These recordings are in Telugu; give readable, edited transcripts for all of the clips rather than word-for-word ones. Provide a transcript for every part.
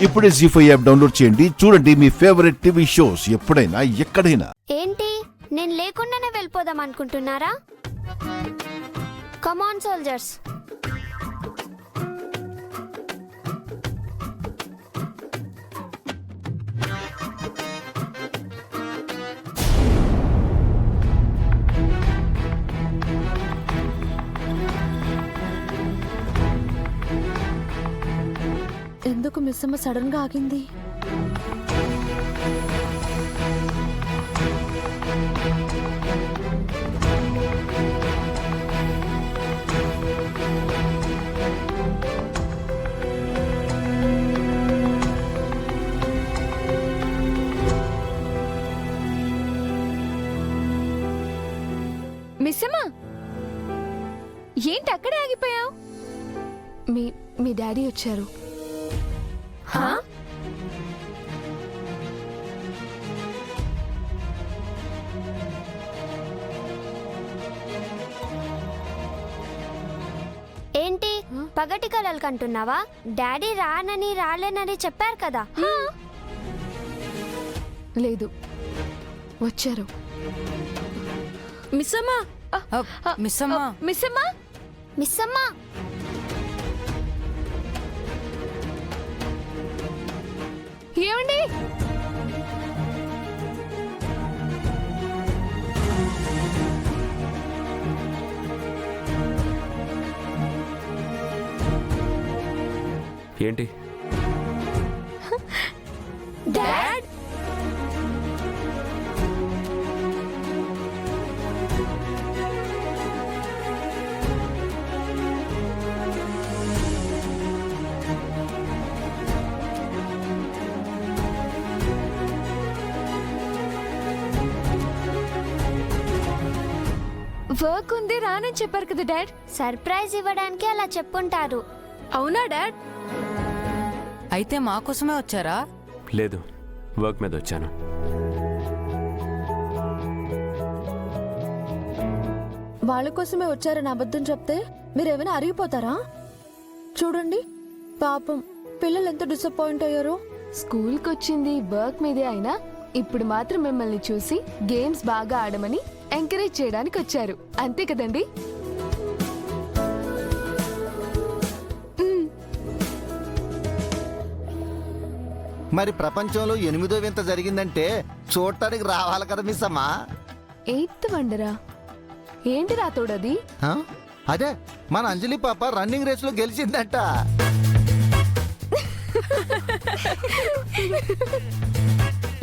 ఇప్పుడే జీ5 యాప్ డౌన్లోడ్ చేయండి. చూడండి మీ ఫేవరెట్ టీవీ షోస్ ఎప్పుడైనా ఎక్కడైనా. ఏంటి నేను లేకుండానే వెళ్ళిపోదాం అనుకుంటున్నారా? కమాన్ సోల్జర్స్. ఎందుకు మిస్ అమ్మ సడన్ గా ఆగింది? మిస్ అమ్మా, ఏంటి అక్కడే ఆగిపోయావు? మీ డాడీ వచ్చారు. ఏంటి పగటి కలలు కంటున్నావా? డాడీ రాలేనని చెప్పారు కదా. లేదు, వచ్చారు. మిస్ అమ్మ, మిస్ అమ్మా, మిస్ అమ్మా, మిస్ అమ్మా, ఏమండి? ఏంటి? డాడ్, వర్క్ ఉంది రానని చెప్పారు కదా డాడ్. సర్ప్రైజ్ ఇవ్వడానికి అలా చెప్పుంటారు. అవునా డాడ్? అయితే మా కోసమే వచ్చారా? లేదు, వర్క్ మీద వచ్చాను. వాళ్ళ కోసమే వచ్చారని అబద్ధం చెప్తే మీరేమైనా అరిగిపోతారా? చూడండి పాపం, పిల్లలు ఎంత డిసప్పాయింట్ అయ్యారో. స్కూల్కి వచ్చింది వర్క్ మీదే అయినా ఇప్పుడు మాత్రం మిమ్మల్ని చూసి గేమ్స్ బాగా ఆడమని ఎంకరేజ్ చేయడానికి వచ్చారు, అంతే కదండి? మరి ప్రపంచంలో 8వ వింత జరిగిందంటే చూడటానికి రావాలి కదా మిస్ అమ్మా. 8th వండరా? ఏంటి రాతోడది? అదే మన అంజలి పాప రన్నింగ్ రేస్ లో గెలిచిందంట.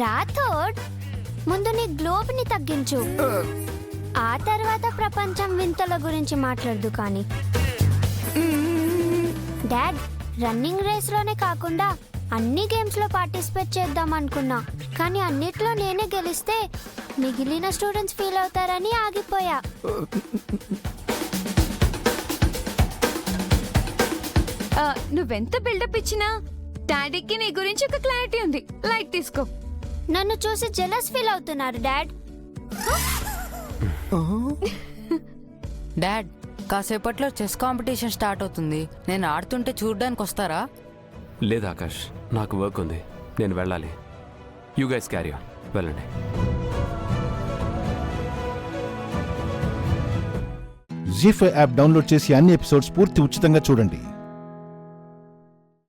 రాథోడ్, ముందు నీ గ్లోబ్ ని తగ్గించు, ఆ తర్వాత ప్రపంచం వింతల గురించి మాట్లాడదు. కానీ డాడ్, రన్నింగ్ రేస్ లోనే కాకుండా అన్ని గేమ్స్ లో పార్టిసిపేట్ చేద్దాం అనుకున్నా, కానీ అన్నిట్లో నేనే గెలిస్తే మిగిలిన స్టూడెంట్స్ ఫీల్ అవుతారని ఆగిపోయా. నువ్వెంత బిల్డప్ ఇచ్చినా డాడీకి నీ గురించి ఒక క్లారిటీ ఉంది. లైట్ తీసుకో. నన్ను చూసి జెలస్ ఫీల్ అవుతున్నారు డాడ్. డాడ్, కాసేపట్లో చెస్ కాంపిటీషన్ స్టార్ట్ అవుతుంది. నేను ఆడుతుంటే చూడడానికి వస్తారా? లేదు ఆకాష్, నాకు వర్క్ ఉంది, నేను వెళ్ళాలి. యూ గైస్ క్యారీ ఆన్, వెళ్ళండి. జీ5 యాప్ డౌన్లోడ్ చేసి అన్ని ఎపిసోడ్స్ పూర్తి ఉచితంగా చూడండి.